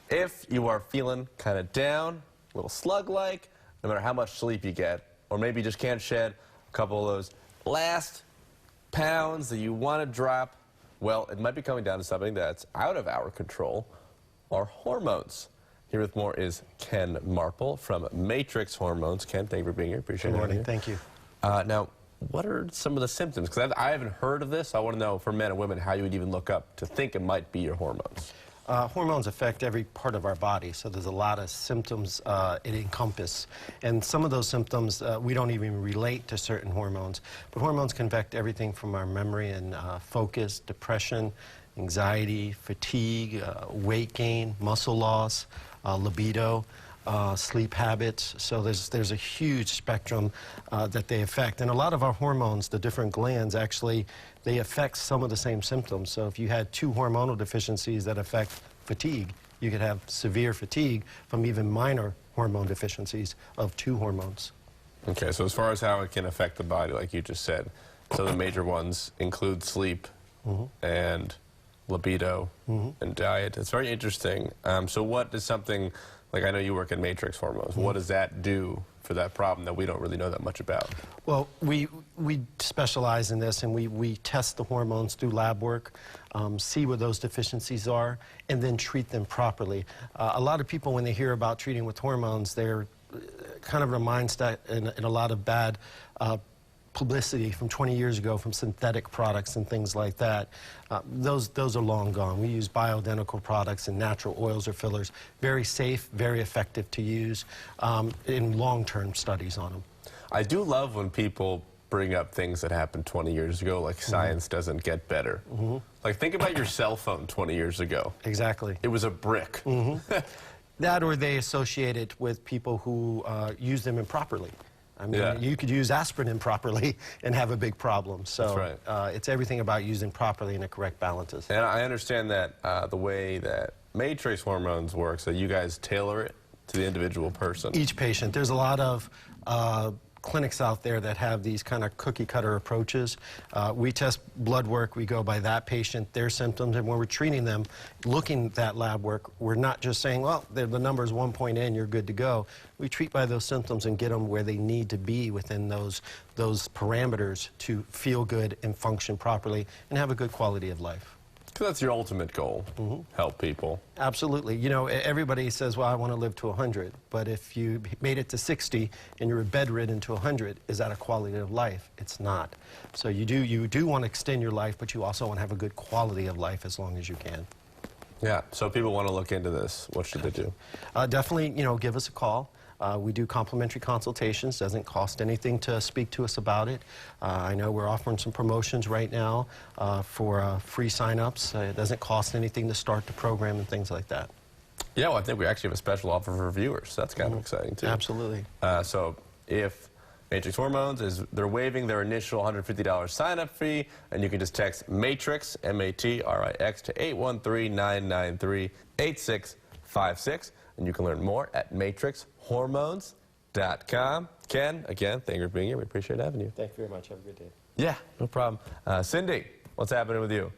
If you are feeling kind of down, a little slug-like, no matter how much sleep you get, or maybe you just can't shed a couple of those last pounds that you want to drop, well, it might be coming down to something that's out of our control, our hormones. Here with more is Ken Marple from Matrix Hormones. Ken, thank you for being here. Appreciate it. Good morning. Thank you. Now, what are some of the symptoms? Because I haven't heard of this. I want to know, for men and women, how you would even look up to think it might be your hormones. Hormones affect every part of our body, so there's a lot of symptoms it encompasses. And some of those symptoms we don't even relate to certain hormones. But hormones can affect everything from our memory and focus, depression, anxiety, fatigue, weight gain, muscle loss, libido, sleep habits. So there's a huge spectrum that they affect. And a lot of our hormones, the different glands, actually, they affect some of the same symptoms. So if you had two hormonal deficiencies that affect fatigue, you could have severe fatigue from even minor hormone deficiencies of two hormones. Okay, so as far as how it can affect the body, like you just said, so the major ones include sleep and libido and diet. It's very interesting. So what is something, like I know you work in Matrix Hormones, what does that do for that problem that we don't really know that much about? Well, we specialize in this, and we test the hormones through lab work, see what those deficiencies are, and then treat them properly. A lot of people, when they hear about treating with hormones, they're kind of reminds that in a lot of bad publicity from 20 years ago from synthetic products and things like that. Those are long gone. We use bioidentical products and natural oils or fillers. Very safe, very effective to use in long-term studies on them. I do love when people bring up things that happened 20 years ago, like science doesn't get better. Like think about your cell phone 20 years ago. Exactly. It was a brick. That, or they associate it with people who use them improperly. I mean, you could use aspirin improperly and have a big problem. So that's right. It's everything about using properly in the correct balances. And I understand that the way that Matrix Hormones works, that you guys tailor it to the individual person. Each patient. There's a lot of clinics out there that have these kind of cookie-cutter approaches. We test blood work. We go by that patient, their symptoms, and when we're treating them, looking at that lab work, we're not just saying, well, the number's 1 point in, you're good to go. We treat by those symptoms and get them where they need to be within those parameters to feel good and function properly and have a good quality of life. Because that's your ultimate goal, help people. Absolutely. You know, everybody says, well, I want to live to 100. But if you made it to 60 and you're bedridden to 100, is that a quality of life? It's not. So you do want to extend your life, but you also want to have a good quality of life as long as you can. Yeah, so people want to look into this. What should they do? Definitely, you know, give us a call. We do complimentary consultations. Doesn't cost anything to speak to us about it. I know we're offering some promotions right now for free sign-ups. It doesn't cost anything to start the program and things like that. Yeah, well, I think we actually have a special offer for viewers. That's kind of exciting, too. Absolutely. So if Matrix Hormones they're waiving their initial $150 sign-up fee, and you can just text MATRIX, M-A-T-R-I-X, to 813-993-8656. And you can learn more at matrixhormones.com. Ken, again, thank you for being here. We appreciate having you. Thank you very much. Have a good day. Yeah, no problem. Cindy, what's happening with you?